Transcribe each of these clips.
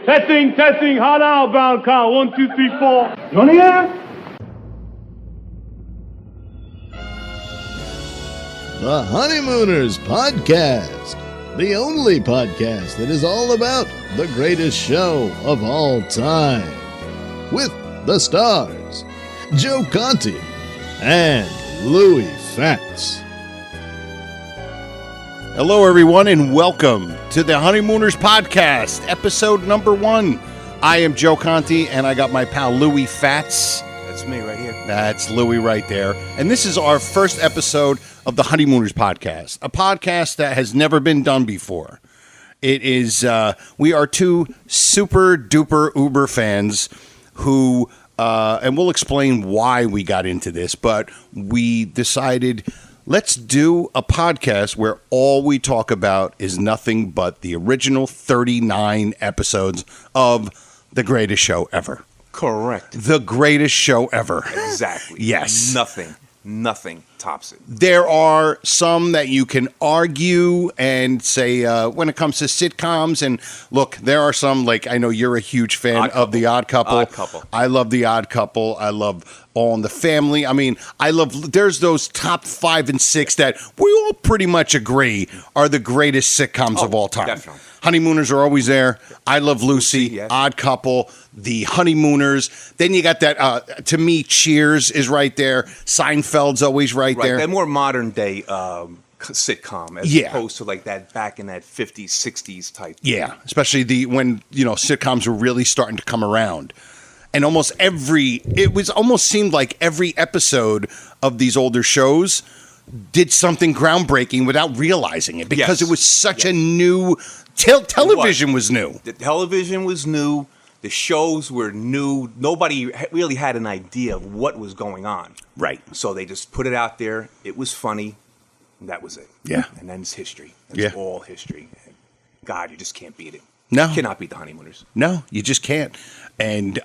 Testing, hot outbound car, 1, 2, 3, 4. You on the air? The Honeymooners Podcast, the only podcast that is all about the greatest show of all time. With the stars, Joe Conti and Louis Fatts. Hello, everyone, and welcome to the Honeymooners Podcast, episode number 1. I am Joe Conti, and I got my pal Louis Fatts. That's me right here. That's Louis right there. And this is our first episode of the Honeymooners Podcast, a podcast that has never been done before. It is, we are two super duper uber fans who, and we'll explain why we got into this, but we decided, let's do a podcast where all we talk about is nothing but the original 39 episodes of the greatest show ever. Correct. The greatest show ever. Exactly. Yes. Nothing tops it. There are some that you can argue and say when it comes to sitcoms. And look, there are some, like, I know you're a huge fan of The Odd Couple. Odd Couple. I love The Odd Couple. I love All in the Family. I mean, there's those top 5 and 6 that we all pretty much agree are the greatest sitcoms of all time. Definitely. Honeymooners are always there. I Love Lucy, yes. Odd Couple, The Honeymooners. Then you got that, to me, Cheers is right there. Seinfeld's always right there. That more modern day sitcom as opposed to like that back in that 50s, 60s type. Yeah, especially when, sitcoms were really starting to come around. And it almost seemed like every episode of these older shows did something groundbreaking without realizing it because it was such a new television was new. The television was new. The shows were new. Nobody really had an idea of what was going on. Right. So they just put it out there. It was funny. And that was it. Yeah. And then it's history. It's all history. God, you just can't beat it. No. You cannot beat the Honeymooners. No, you just can't. And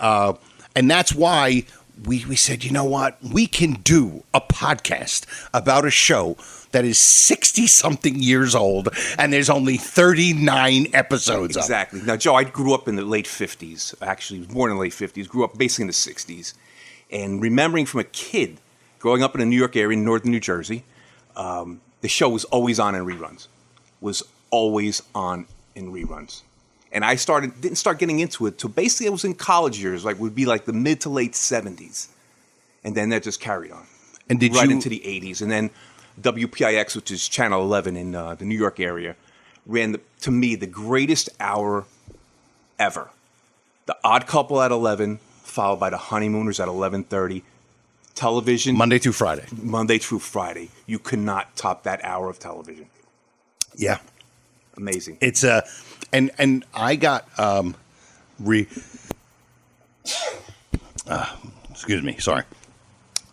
that's why we said, you know what? We can do a podcast about a show that is 60-something years old, and there's only 39 episodes of it. Exactly. Now, Joe, I grew up in the late 50s. Actually, was born in the late 50s. Grew up basically in the 60s. And remembering from a kid, growing up in the New York area, in northern New Jersey, the show was always on in reruns. And I didn't start getting into it till basically I was in college years, would be like the mid to late 70s. And then that just carried on. And into the 80s. And then WPIX, which is Channel 11 in the New York area, ran, to me, the greatest hour ever. The Odd Couple at 11, followed by the Honeymooners at 11:30. Television. Monday through Friday. You could not top that hour of television. Yeah. Amazing. It's and I got excuse me, sorry.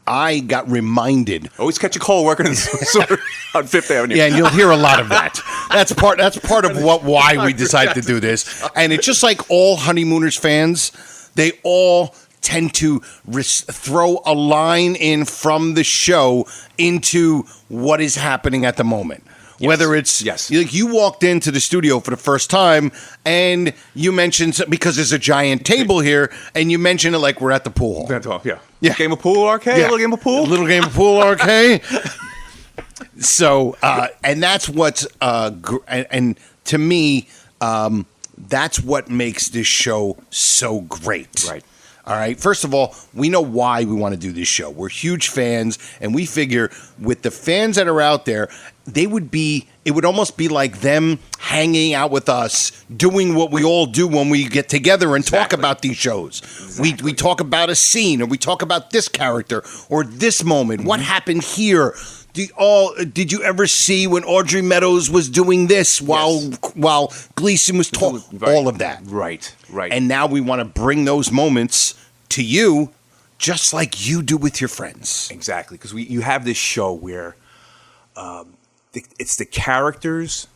I got reminded. Always catch a cold working on Fifth Avenue. Yeah, and you'll hear a lot of that. That's part of why we decided to do this. And it's just like all Honeymooners fans, they all tend to throw a line in from the show into what is happening at the moment. Yes. Whether it's like you walked into the studio for the first time and you mentioned, because there's a giant table here, and you mentioned it like we're at the pool hall. Yeah. Game of pool arcade? Yeah. A little game of pool? A little game of pool arcade. So, and that's what's, and to me, that's what makes this show so great. Right. All right. First of all, we know why we want to do this show. We're huge fans, and we figure with the fans that are out there, it would almost be like them hanging out with us, doing what we all do when we get together and talk about these shows. Exactly. We talk about a scene, or we talk about this character or this moment. What happened here? Did you ever see when Audrey Meadows was doing this while Gleason was talking? All of that. Right. And now we want to bring those moments to you, just like you do with your friends. Exactly, because you have this show where it's the characters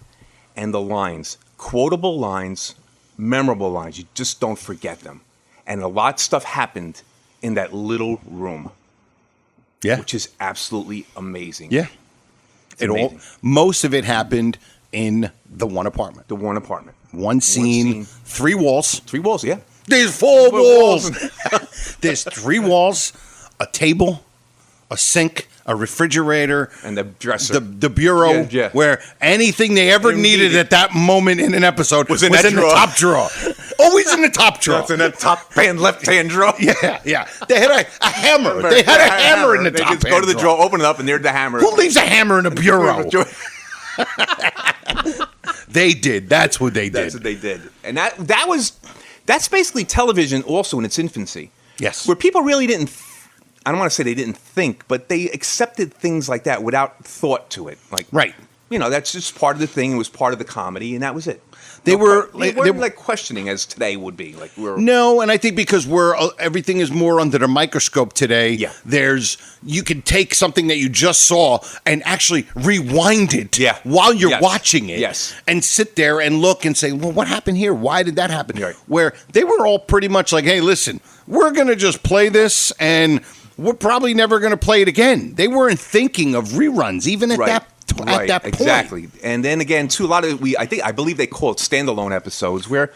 and the lines, quotable lines, memorable lines. You just don't forget them. And a lot of stuff happened in that little room. Yeah. Which is absolutely amazing. Yeah. Most of it happened in the one apartment. One scene. 3 walls. 3 walls, yeah. There's 4 walls. There's 3 walls, a table, a sink, a refrigerator, and the dresser, the bureau, where anything they ever needed at that moment in an episode was in the top drawer. Always in the top drawer. That's in the top left-hand drawer. Yeah. They had a hammer. They had a hammer in the top. They go to the drawer, open it up, and there's the hammer. Who leaves a hammer in a bureau? They did. That's what they did. That's what they did. And that's basically television also in its infancy. Yes. Where people really didn't, I don't want to say they didn't think, but they accepted things like that without thought to it. Like, right. That's just part of the thing. It was part of the comedy, and that was it. They weren't like questioning as today would be. Like no, and I think because everything is more under the microscope today. Yeah. You can take something that you just saw and actually rewind it while you're watching it. Yes. And sit there and look and say, well, what happened here? Why did that happen? Right. Where they were all pretty much like, hey, listen, we're going to just play this and we're probably never going to play it again. They weren't thinking of reruns even at that point. Exactly. And then again, too, a lot of I believe they call it standalone episodes where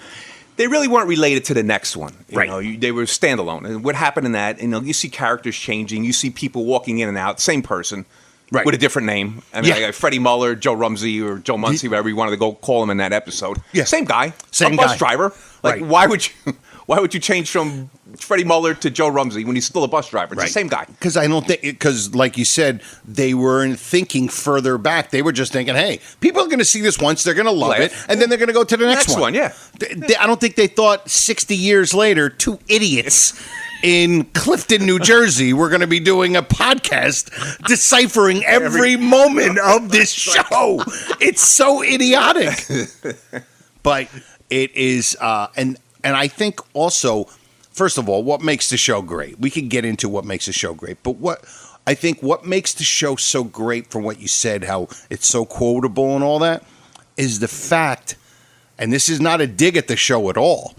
they really weren't related to the next one. They were standalone. And what happened in that, you see characters changing, you see people walking in and out, same person. Right. With a different name. I mean, like Freddie Muller, Joe Rumsey, or Joe Muncie, whatever you wanted to go call him in that episode. Yeah. Same guy. Same a bus driver. Like, why would you change from Freddie Muller to Joe Rumsey when he's still a bus driver? It's the same guy. Because like you said, they weren't thinking further back. They were just thinking, hey, people are going to see this once, they're going to love it, and then they're going to go to the next one. Yeah. I don't think they thought 60 years later, 2 idiots in Clifton, New Jersey, we're going to be doing a podcast deciphering every moment of this show. It's so idiotic. But it is, and I think also, first of all, what makes the show great? We can get into what makes the show great, but what makes the show so great, from what you said, how it's so quotable and all that, is the fact, and this is not a dig at the show at all,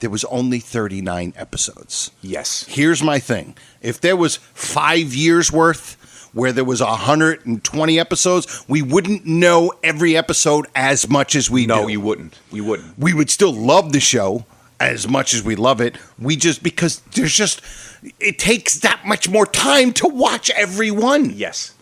there was only 39 episodes. Yes. Here's my thing. If there was 5 years worth where there was 120 episodes, we wouldn't know every episode as much as we do. No, you wouldn't. You wouldn't. We would still love the show as much as we love it. Because it takes that much more time to watch every one. Yes.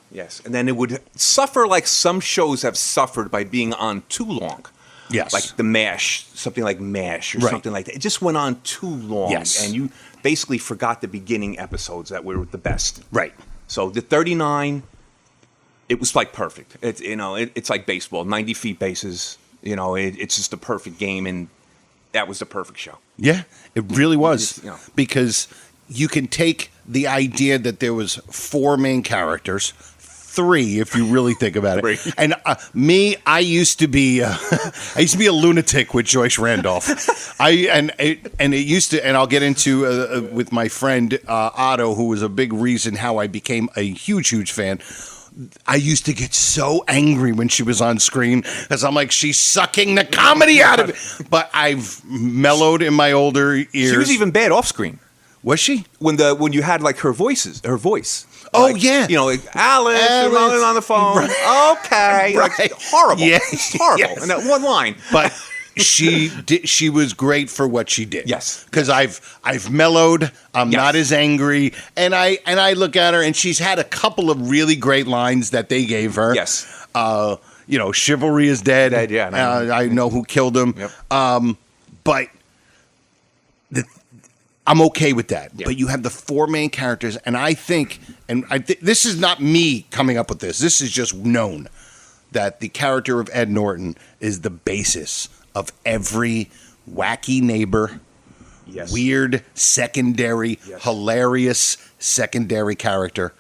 And then it would suffer like some shows have suffered by being on too long. Yes. Like something like MASH or something like that. It just went on too long. Yes. And you basically forgot the beginning episodes that were the best. Right. So the 39, it was like perfect. It's like baseball, 90 feet bases. It's just a perfect game, and that was the perfect show. Yeah, it really was. Because you can take the idea that there was 4 main characters, 3 if you really think about it. And I used to be a lunatic with Joyce Randolph. And I'll get into with my friend Otto, who was a big reason how I became a huge fan. I used to get so angry when she was on screen because I'm like, she's sucking the comedy out of it. But I've mellowed in my older years. She was even bad off screen. Was she? When you had like her voice. Oh, like, yeah. Like, Alice, you're on the phone. Right. Okay. Right. Like, horrible. Yeah. It's horrible. Yes. And that one line. But she was great for what she did. Yes. Because I've mellowed. I'm not as angry. And I look at her, and she's had a couple of really great lines that they gave her. Yes. Chivalry is dead. Dead, yeah. I know who killed him. Yep. But I'm okay with that. Yeah. But you have the 4 main characters, and I think, this is not me coming up with this. This is just known that the character of Ed Norton is the basis of every wacky neighbor, weird secondary, hilarious secondary character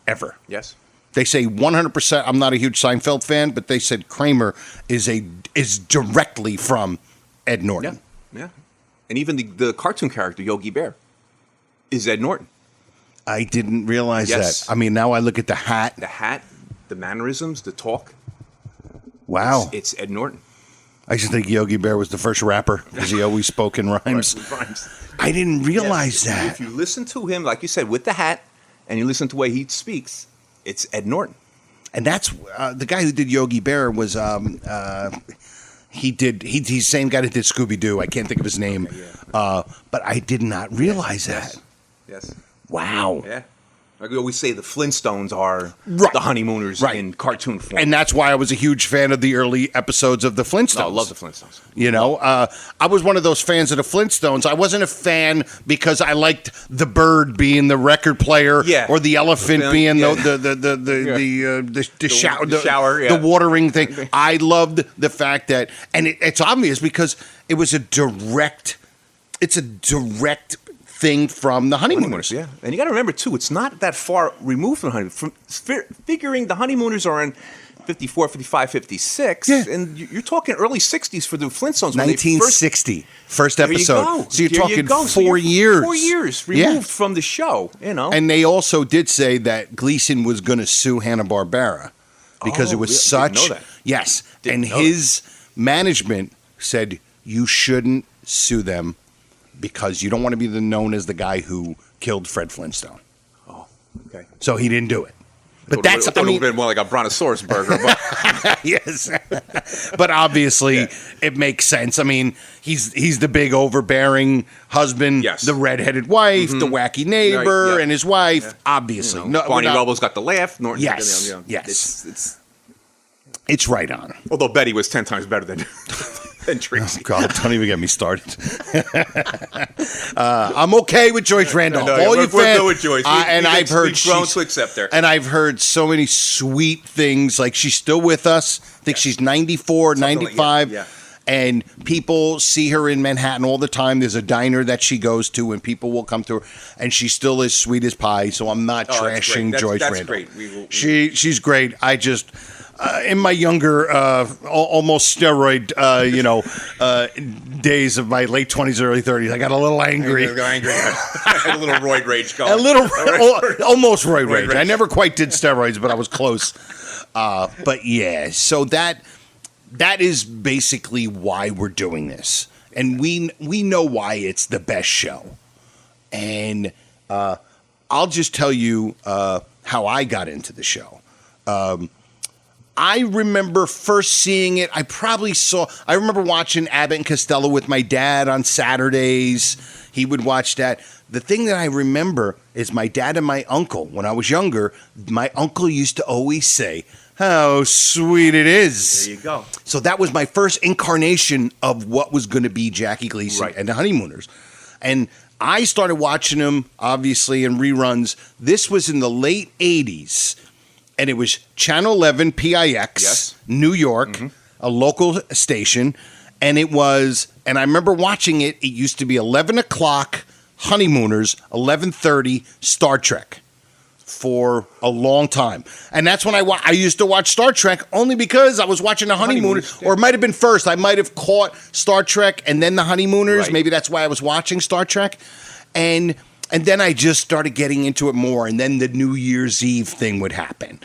ever. Yes. They say 100%. I'm not a huge Seinfeld fan, but they said Kramer is directly from Ed Norton. Yeah. And even the cartoon character, Yogi Bear, is Ed Norton. I didn't realize that. I mean, now I look at the hat. The hat, the mannerisms, the talk. Wow. It's Ed Norton. I used to think Yogi Bear was the first rapper because he always spoke in rhymes. Rhymes. I didn't realize that. If you listen to him, like you said, with the hat, and you listen to the way he speaks, it's Ed Norton. And that's the guy who did Yogi Bear was He did. He's the same guy that did Scooby Doo. I can't think of his name, but I did not realize that. Yes. Wow. Yeah. Like we always say, the Flintstones are Right. the Honeymooners Right. in cartoon form. And that's why I was a huge fan of the early episodes of the Flintstones. No, I love the Flintstones. You know, I was one of those fans of the Flintstones. I wasn't a fan because I liked the bird being the record player, or the elephant being the shower, the watering thing. I loved the fact that, and it's obvious because it was a direct thing from the Honeymooners. Yeah, and you got to remember too, it's not that far removed from Honeymooners. Figuring the Honeymooners are in 54, 55, 56, and you're talking early 60s for the Flintstones. 1960, first episode. So you're There talking you go. 4 years. 4 years removed from the show, you know. And they also did say that Gleason was going to sue Hanna-Barbera because it was such. Didn't know that. Yes, Didn't and know his management said you shouldn't sue them because you don't want to be known as the guy who killed Fred Flintstone. Oh, okay. So he didn't do it. But It would have been more like a Brontosaurus burger. But yes, but obviously it makes sense. I mean, he's the big overbearing husband, the redheaded wife, the wacky neighbor, and his wife. Obviously, you know, Barney Rubble's got the laugh. Norton, yes, it's right on. Although Betty was 10 times better than Tracy. Oh, God, don't even get me started. I'm okay with Joyce Randolph. All you fans, with Joyce. I've heard we've grown to accept her. And I've heard so many sweet things. Like she's still with us. I think she's 94, 95. And people see her in Manhattan all the time. There's a diner that she goes to, and people will come to her, and she's still as sweet as pie. So I'm not trashing Joyce Randolph. That's great. She's great. I just. In my younger, almost steroid, days of my late 20s, early 30s, I got a little angry. I had a little roid rage going. Almost roid rage. I never quite did steroids, but I was close. But yeah, so that is basically why we're doing this, and we know why it's the best show. And I'll just tell you how I got into the show. I remember first seeing it. I remember watching Abbott and Costello with my dad on Saturdays. He would watch that. The thing that I remember is my dad and my uncle, when I was younger, my uncle used to always say, how sweet it is. There you go. So that was my first incarnation of what was going to be Jackie Gleason and the Honeymooners. And I started watching them, obviously, in reruns. This was in the late 80s. And it was Channel 11 PIX, New York, a local station. And I remember watching it. It used to be 11 o'clock, Honeymooners, 11:30, Star Trek for a long time. And that's when I used to watch Star Trek only because I was watching the Honeymooners. Or it might have been first. I might have caught Star Trek and then the Honeymooners. Right. Maybe that's why I was watching Star Trek. And then I just started getting into it more. And then the New Year's Eve thing would happen.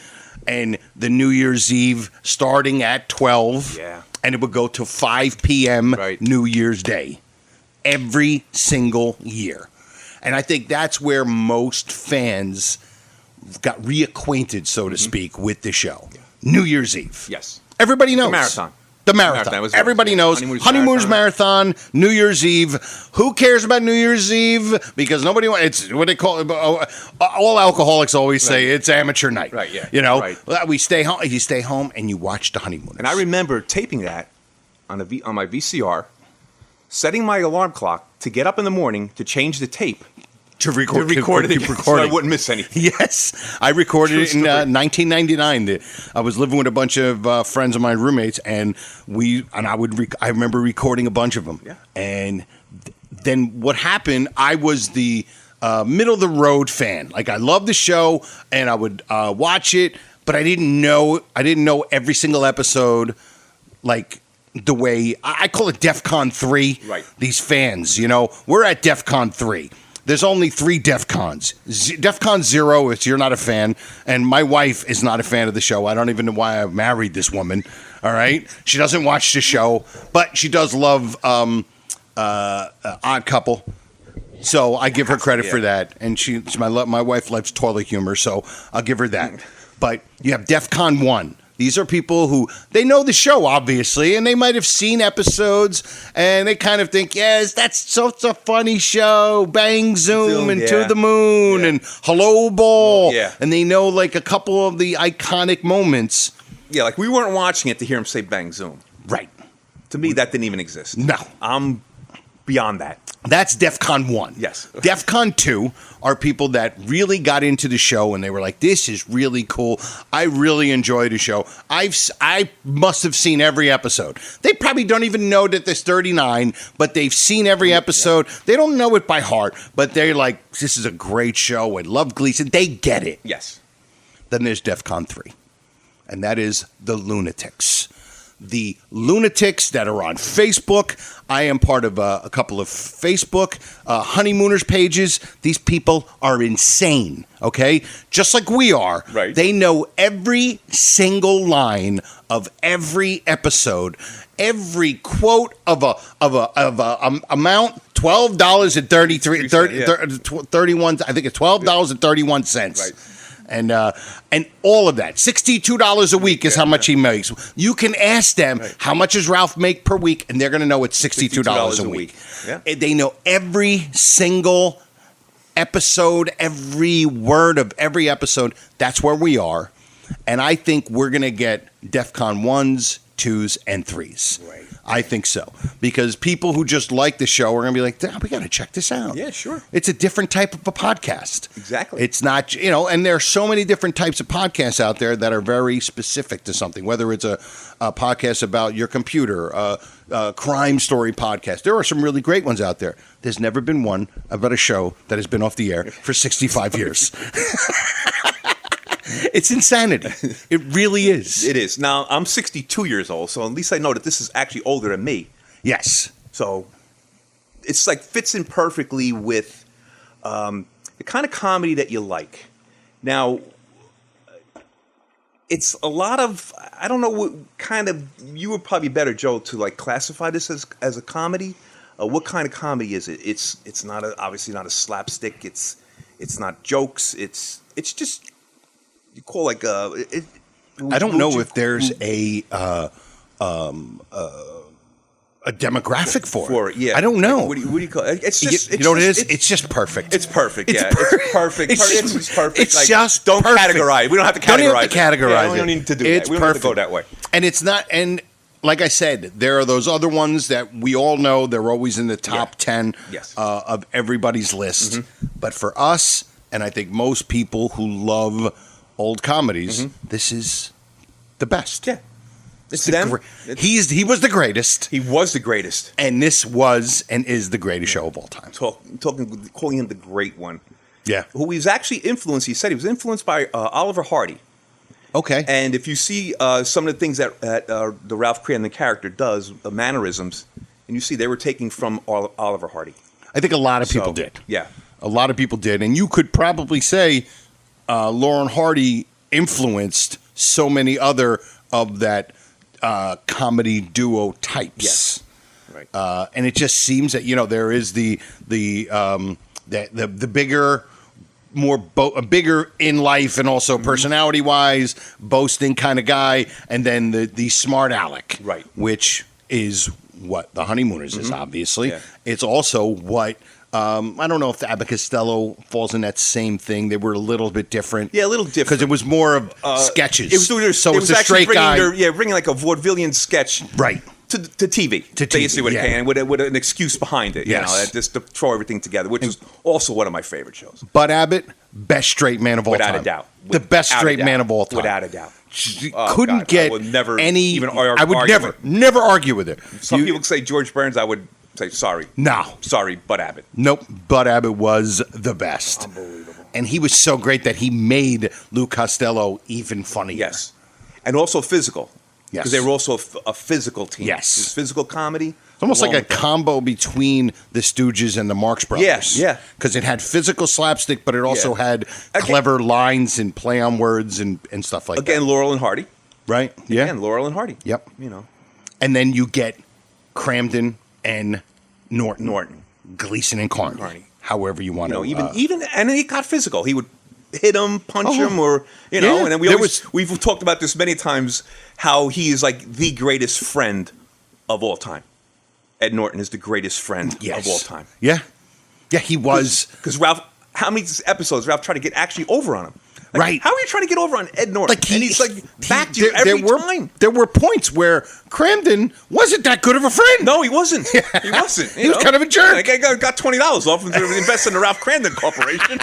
And the New Year's Eve starting at 12. Yeah. And it would go to 5 p.m. New Year's Day. Every single year. And I think that's where most fans got reacquainted, so to speak, with the show. Yeah. New Year's Eve. Yes. Everybody knows. The marathon. The marathon. Everybody knows. Honeymooners marathon, New Year's Eve. Who cares about New Year's Eve? Because nobody wants. It's what they call it. All alcoholics always say it's amateur night. Right. Yeah. You know, we stay home. You stay home and you watch the Honeymooners. And I remember taping that on my VCR, setting my alarm clock to get up in the morning to change the tape. To record it again, so I wouldn't miss anything. Yes, I recorded it in 1999. I was living with a bunch of friends of my roommates, and I remember recording a bunch of them. Yeah. And then what happened? I was the middle of the road fan. Like I loved the show, and I would watch it, but I didn't know every single episode, like the way I call it DEFCON 3. Right. These fans, we're at DEFCON 3. There's only 3 DEFCONs. DEFCON 0 if you're not a fan, and my wife is not a fan of the show. I don't even know why I married this woman, all right? She doesn't watch the show, but she does love Odd Couple, so I give her credit for that. And my wife loves toilet humor, so I'll give her that. But you have DEFCON 1. These are people who, they know the show, obviously, and they might have seen episodes, and they kind of think, yes, that's such a funny show. Bang, zoom, and To the Moon, and Hello, Ball. Yeah. And they know, like, a couple of the iconic moments. Yeah, like we weren't watching it to hear him say bang, zoom. Right. To me, that didn't even exist. No. I'm beyond that. That's DEF CON 1. Yes. DEF CON 2 are people that really got into the show and they were like, this is really cool. I really enjoy the show. I must have seen every episode. They probably don't even know that there's 39, but they've seen every episode. Yeah. They don't know it by heart, but they're like, this is a great show. I love Gleason. They get it. Yes. Then there's DEF CON 3, and that is the lunatics. The lunatics that are on Facebook. I am part of a couple of Facebook Honeymooners pages. These people are insane, okay? Just like we are. Right. They know every single line of every episode, every quote of a amount. $12.31. I think it's $12.31. Right. And all of that, $62 a week is how much he makes. You can ask them how much does Ralph make per week, and they're going to know it's $62 a week. Yeah. They know every single episode, every word of every episode. That's where we are, and I think we're going to get DEF CON 1s, 2s, and 3s. Right. I think so. Because people who just like the show are going to be like, we got to check this out. Yeah, sure. It's a different type of a podcast. Exactly. It's not, and there are so many different types of podcasts out there that are very specific to something, whether it's a podcast about your computer, a crime story podcast. There are some really great ones out there. There's never been one about a show that has been off the air for 65 years. It's insanity. It really is. It is. Now, I'm 62 years old, so at least I know that this is actually older than me. Yes. So it's like fits in perfectly with the kind of comedy that you like. Now, it's a lot of, I don't know what kind of, you would probably better, Joe, to like classify this as a comedy. What kind of comedy is it? It's not obviously not a slapstick. It's not jokes. It's just, you call like I don't know if there's a demographic for it. Yeah, I don't know. What do you call it? It's just, you know what it is? It's just perfect. It's perfect. It's yeah, perfect. it's perfect. It's just perfect. It's like, just don't perfect. categorize. We don't have to categorize. Don't even have to categorize it. We don't need to do it's that. We don't have to go that way. And it's not. And like I said, there are those other ones that we all know. They're always in the top 10 of everybody's list. Mm-hmm. But for us, and I think most people who love old comedies, this is the best. Yeah. It's them. He was the greatest. He was the greatest. And this was and is the greatest show of all time. Calling him the great one. Yeah. Who he was actually influenced, he said he was influenced by Oliver Hardy. Okay. And if you see some of the things that the Ralph Cram, the character, does, the mannerisms, and you see they were taking from Oliver Hardy. I think a lot of people did. Yeah. A lot of people did. And you could probably say Lauren Hardy influenced so many other of that comedy duo types. Yes, right. And it just seems that there is the bigger, bigger in life and also personality wise, boasting kind of guy, and then the smart aleck, right? Which is what the Honeymooners is. Obviously, yeah. It's also what. I don't know if the Abbott Costello falls in that same thing. They were a little bit different. Yeah, a little different. Because it was more of sketches. It's a straight guy. Bringing like a vaudevillian sketch right. to TV. To TV, basically what it can, with an excuse behind it. Yes. Just to throw everything together, which is also one of my favorite shows. Bud Abbott, best straight man of all time. Without a doubt. The best straight man of all time. Without a doubt. Couldn't get I would never any. Even I would never argue with it. Some people say George Burns. I would say sorry. No. Sorry, Bud Abbott. Nope. Bud Abbott was the best. Unbelievable. And he was so great that he made Lou Costello even funnier. Yes. And also physical. Yes. Because they were also a physical team. Yes. It was physical comedy. It's almost like a combo between the Stooges and the Marx Brothers. Yes, yeah. Because it had physical slapstick, but it also had clever lines and play on words and stuff like that. Again, Laurel and Hardy. Right? Yeah. Again, Laurel and Hardy. Yep. And then you get Cramden and Norton. Gleason and Carney. However you want to. Even and then he got physical. He would hit him, punch him, or you know. Yeah, and then we've talked about this many times how he is like the greatest friend of all time. Ed Norton is the greatest friend of all time. Yeah, he was. Because Ralph, how many episodes Ralph tried to get actually over on him? Like, right. How are you trying to get over on Ed Norton? And he's like back to you every time. There were points where Cramden wasn't that good of a friend. No, he wasn't. He wasn't. He was kind of a jerk. Like, I got $20 off and invest in the Ralph Cramden Corporation.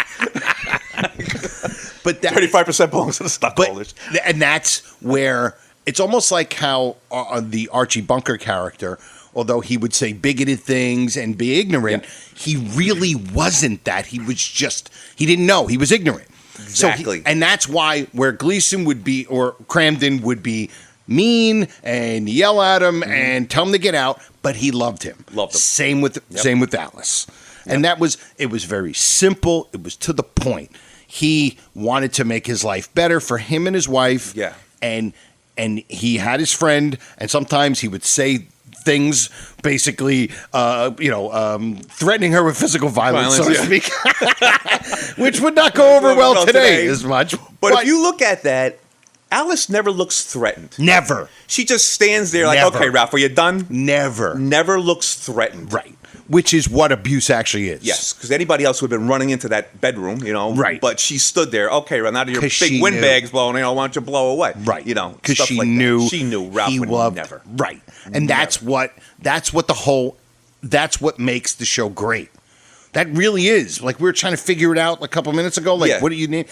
But 35% belongs to the stockholders. And that's where it's almost like how the Archie Bunker character, although he would say bigoted things and be ignorant, he really wasn't that. He was just, he didn't know. He was ignorant. Exactly. And that's why where Gleason would be, or Cramden would be mean and yell at him and tell him to get out, but he loved him. Loved him. Same with Alice. And it was very simple. It was to the point. He wanted to make his life better for him and his wife. Yeah. And he had his friend, and sometimes he would say things, basically, threatening her with physical violence, so to speak, which would not go over well today as much. But if you look at that, Alice never looks threatened. Never. She just stands there like, Never. okay, Ralph, are you done? Never. Never looks threatened. Right. Which is what abuse actually is. Yes, because anybody else would have been running into that bedroom, Right. But she stood there. Okay, well, now that your big windbag's blowing, why don't you blow away? Right. Because she knew. She knew Ralph he would loved, never. Right. And that's what makes the show great. That really is. Like, we were trying to figure it out a couple minutes ago. Like, what do you need?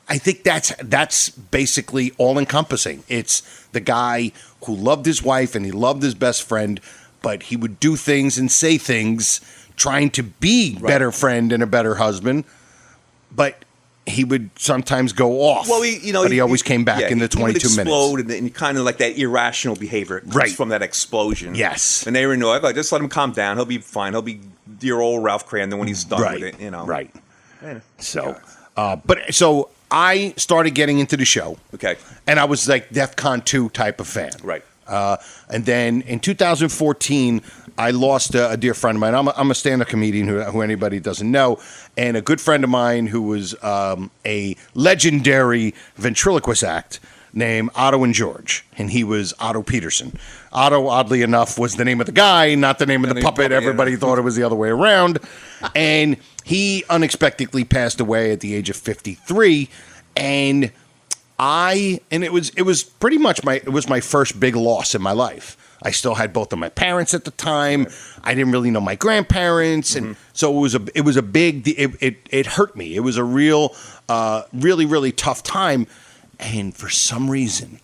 I think that's basically all encompassing. It's the guy who loved his wife and he loved his best friend, but he would do things and say things trying to be better friend and a better husband, but he would sometimes go off. Well, but he always came back in the 22 minutes. He would explode, and kind of like that irrational behavior comes from that explosion. Yes. And they were like, just let him calm down. He'll be fine. He'll be dear old Ralph Cramden when he's done with it. Right. So I started getting into the show. Okay. And I was like DEFCON 2 type of fan. Right. And then in 2014, I lost a dear friend of mine. I'm a stand-up comedian who anybody doesn't know, and a good friend of mine who was a legendary ventriloquist act named Otto and George, and he was Otto Peterson. Otto, oddly enough, was the name of the guy, not the name of the puppet. Everybody thought it was the other way around. And he unexpectedly passed away at the age of 53, and it was pretty much my first big loss in my life. I still had both of my parents at the time. I didn't really know my grandparents, and so it was a big. It hurt me. It was a real, really, really tough time, and for some reason,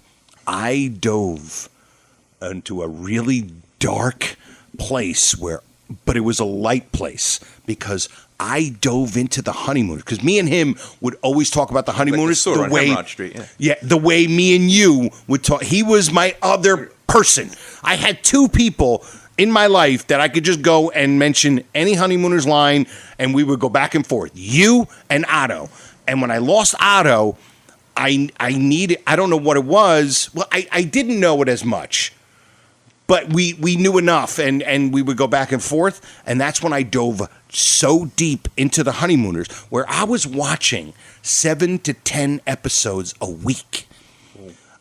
I dove into a really dark place but it was a light place because I dove into the Honeymooners, because me and him would always talk about the Honeymooners the way Hemrod Street, the way me and you would talk. He was my other person. I had two people in my life that I could just go and mention any Honeymooners line, and we would go back and forth. You and Otto. And when I lost Otto, I don't know what it was. Well, I didn't know it as much. But we knew enough, and we would go back and forth, and that's when I dove so deep into the Honeymooners, where I was watching 7 to 10 episodes a week.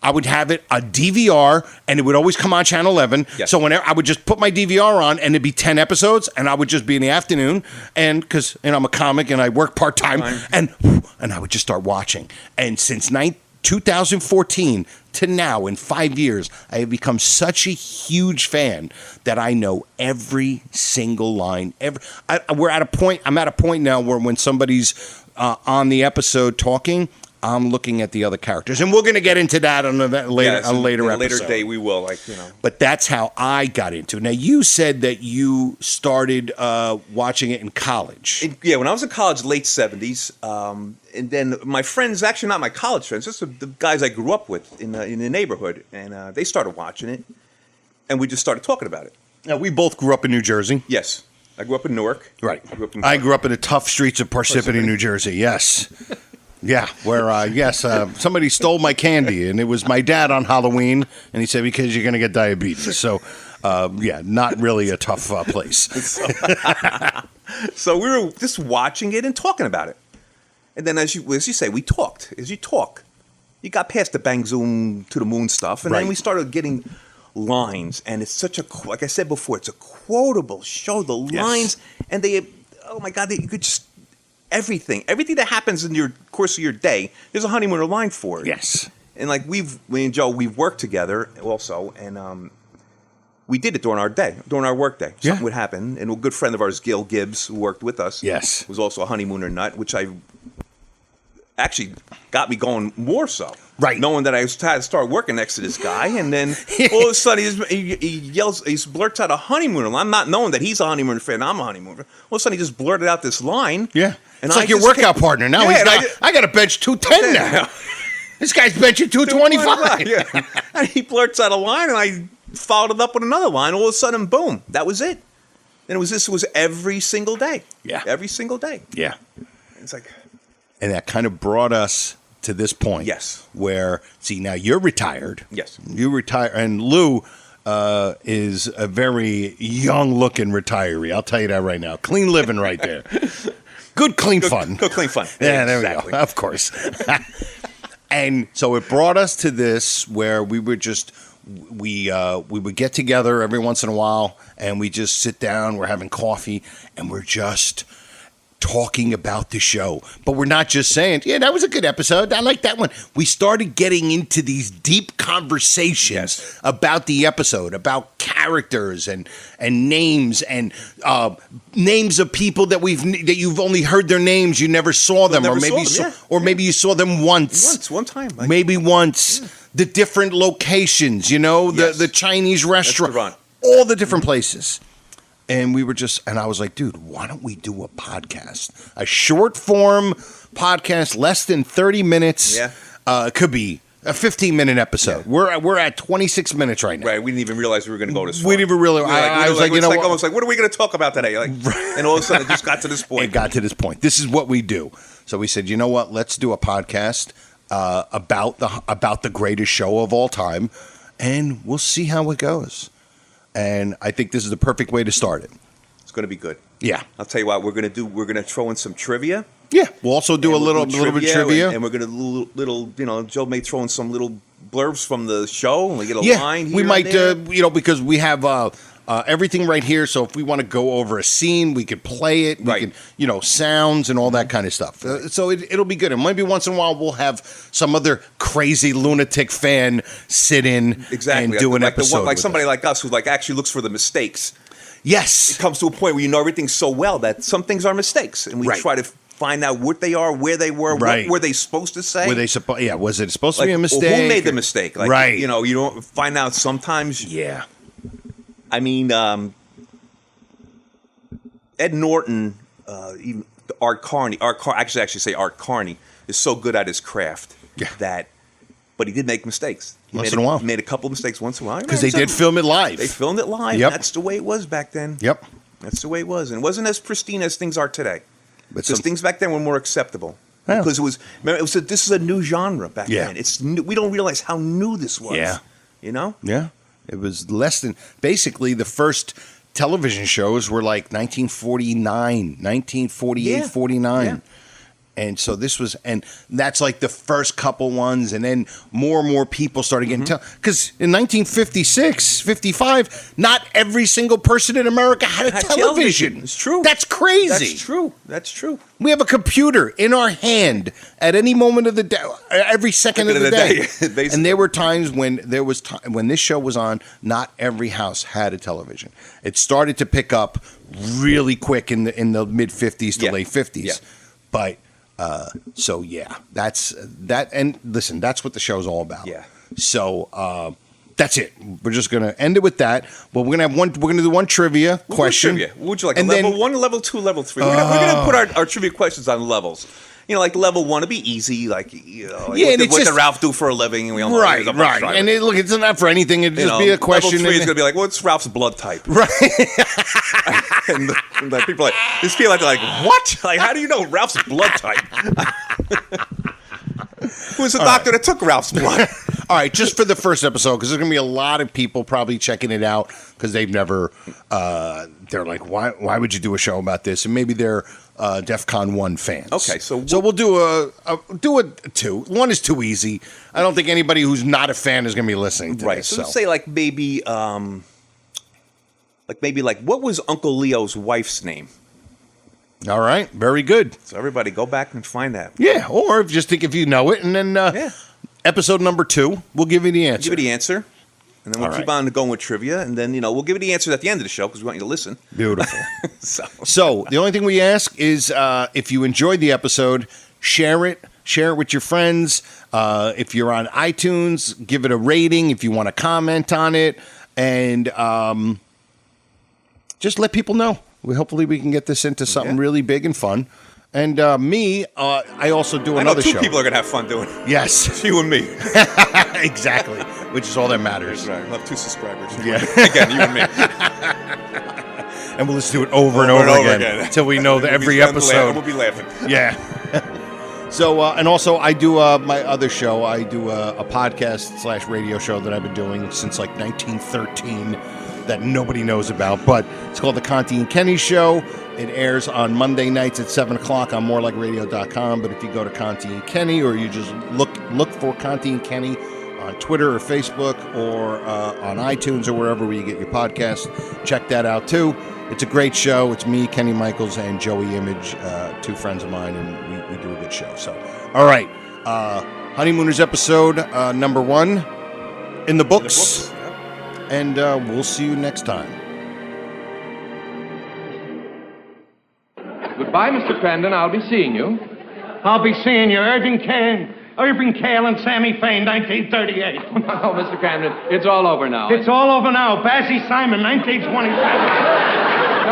I would have a DVR, and it would always come on Channel 11. Yes. So whenever I would just put my DVR on, and it'd be 10 episodes, and I would just be in the afternoon, and because I'm a comic and I work part-time, and I would just start watching. And since 2014 to now, in 5 years, I have become such a huge fan that I know every single line. I'm at a point now where when somebody's on the episode talking, I'm looking at the other characters, and we're going to get into that on a later episode. Later day we will, But that's how I got into it. Now, you said that you started watching it in college. When I was in college, late 70s, and then my friends, actually not my college friends, just the guys I grew up with in the neighborhood, and they started watching it, and we just started talking about it. Now, we both grew up in New Jersey. Yes. I grew up in Newark. Right. I grew up in the tough streets of Parsippany, New Jersey, yes. Yeah, where, somebody stole my candy, and it was my dad on Halloween, and he said, because you're going to get diabetes. So, not really a tough place. So we were just watching it and talking about it. And then as you say, we talked. As you talk, you got past the bang zoom to the moon stuff, and then we started getting lines. And it's such a, like I said before, it's a quotable show. The lines, and they, oh my God, you could just, everything that happens in your course of your day, there's a Honeymooner line for it. Yes. And like me and Joe, we've worked together also, and we did it during our day, during our work day. Something would happen, and a good friend of ours, Gil Gibbs, who worked with us, was also a Honeymooner nut, which I actually got me going more so. Right. Knowing that I was had to start working next to this guy, and then all of a sudden he yells, he blurts out a Honeymooner line. I'm not knowing that he's a Honeymooner fan, I'm a Honeymooner. All of a sudden he just blurted out this line. Yeah. And it's like your workout partner. Now I got to bench 210 now. This guy's benching 225. Yeah. And he blurts out a line, and I followed it up with another line. All of a sudden, boom, that was it. And this was every single day. Yeah. Every single day. Yeah. It's like, and that kind of brought us to this point. Yes. Where, see, now you're retired. Yes. You retire, and Lou is a very young-looking retiree. I'll tell you that right now. Clean living right there. Good, clean fun. Good, clean fun. Yeah, there we go. Of course. And so it brought us to this where we would just we would get together every once in a while, and we just sit down. We're having coffee, and we're just talking about the show. But we're not just saying, yeah, that was a good episode. I like that one. We started getting into these deep conversations about the episode, about characters and names and names of people that you've only heard their names, you never saw them, or maybe you saw them once. One time. Maybe once. Yeah. The different locations, the Chinese restaurant, all the different places. And we were and I was like, dude, why don't we do a podcast? A short form podcast, less than 30 minutes. Yeah. It could be a 15-minute episode. Yeah. We're at 26 minutes right now. Right. We didn't even realize we were going to go this far. We didn't even realize. I was like, almost like, what are we going to talk about today? And all of a sudden, it just got to this point. It got to this point. This is what we do. So we said, you know what? Let's do a podcast about the greatest show of all time, and we'll see how it goes. And I think this is the perfect way to start it. It's going to be good. Yeah. I'll tell you what we're going to do. We're going to throw in some trivia. Yeah. We'll also do a little bit of trivia. And we're going to little, Joe may throw in some little blurbs from the show, and we get a line here. We might, because we have everything right here. So if we want to go over a scene, we could play it. We can, sounds and all that kind of stuff. So it'll be good. And maybe once in a while we'll have some other crazy lunatic fan sit in and do an episode. Like somebody like us who actually looks for the mistakes. Yes. It comes to a point where you know everything so well that some things are mistakes. And we try to find out what they are, where they were, what were they supposed to say. Was it supposed to be a mistake? Who made the mistake? You don't find out sometimes. Yeah. I mean, Ed Norton, even Art Carney, Art Carney is so good at his craft but he did make mistakes. Once in a while. He made a couple of mistakes once in a while. Because they did film it live. They filmed it live. Yep. That's the way it was back then. Yep. That's the way it was. And it wasn't as pristine as things are today. Because things back then were more acceptable. Yeah. Because this is a new genre back then. It's new. We don't realize how new this was. Yeah. Yeah. It was less than, basically the first television shows were like 1948, 49. Yeah. And so this was, and that's like the first couple ones, and then more and more people started getting because in 1956, 55, not every single person in America had a television. It's true. That's crazy. That's true. We have a computer in our hand at any moment of the day, every second of the day. And there were times when when this show was on, not every house had a television. It started to pick up really quick in the mid 50s to late 50s. Yeah. But that's that. And listen, that's what the show's all about. Yeah. So that's it. We're just gonna end it with that. But we're gonna do one trivia question. What would you like? Level 1, level 2, level 3. We're gonna put our trivia questions on levels. Like level 1 would be easy, what did Ralph do for a living? And we all know right. And look, it's not for anything. It'd just be a question. Level 3 is gonna be like, what's Ralph's blood type? Right. and the people these people are like, what? Like, how do you know Ralph's blood type? Who's the doctor that took Ralph's blood? All right, just for the first episode, because there's going to be a lot of people probably checking it out because they've never they're like, why would you do a show about this? And maybe they're DEFCON 1 fans. Okay, so we'll do a 2. 1 is too easy. I don't think anybody who's not a fan is going to be listening to this. So let's say like maybe what was Uncle Leo's wife's name? All right, very good. So everybody go back and find that. Yeah, or just think if you know it, and then episode number 2, we'll give you the answer. Give you the answer, and then we'll keep on going with trivia, and then we'll give you the answer at the end of the show because we want you to listen. Beautiful. So the only thing we ask is if you enjoyed the episode, share it with your friends. If you're on iTunes, give it a rating if you want to comment on it, and just let people know. Hopefully we can get this into something really big and fun. And I also do another show. I know 2 people are going to have fun doing it. Yes. It's you and me. Exactly. Which is all that matters. Right. We'll have 2 subscribers. Yeah. Again, you and me. And we'll just do it over and over again until we know that every episode. We'll be laughing. Yeah. So, and also I do my other show. I do a podcast / radio show that I've been doing since like 1913 that nobody knows about, but it's called The Conti and Kenny Show. It airs on Monday nights at 7 o'clock on morelikeradio.com, but if you go to Conti and Kenny, or you just look for Conti and Kenny on Twitter or Facebook or on iTunes or wherever where you get your podcasts, check that out too. It's a great show. It's me, Kenny Michaels, and Joey Image, 2 friends of mine, and we do a good show. So, all right. Honeymooners episode number 1 in the books. And we'll see you next time. Goodbye, Mr. Crandon. I'll be seeing you. I'll be seeing you. Irving Kane and Sammy Fain, 1938. No, Mr. Crandon, it's all over now. It's all over now. Basie Simon, 1927.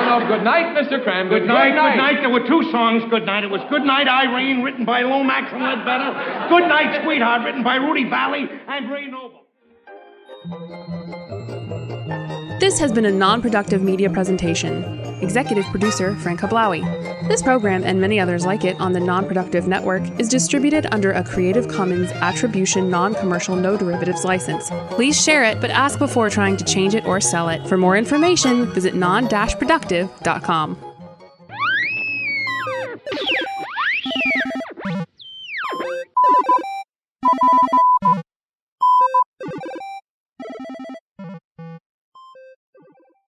No, good night, Mr. Crandon. Good night. There were 2 songs, Good Night. It was Good Night, Irene, written by Lomax and Ledbetter. Good Night, Sweetheart, written by Rudy Valley and Ray Noble. This has been a non-productive media presentation. Executive producer, Frank Hablawi. This program and many others like it on the Non-Productive Network is distributed under a Creative Commons Attribution Non-Commercial No Derivatives license. Please share it, but ask before trying to change it or sell it. For more information, visit non-productive.com.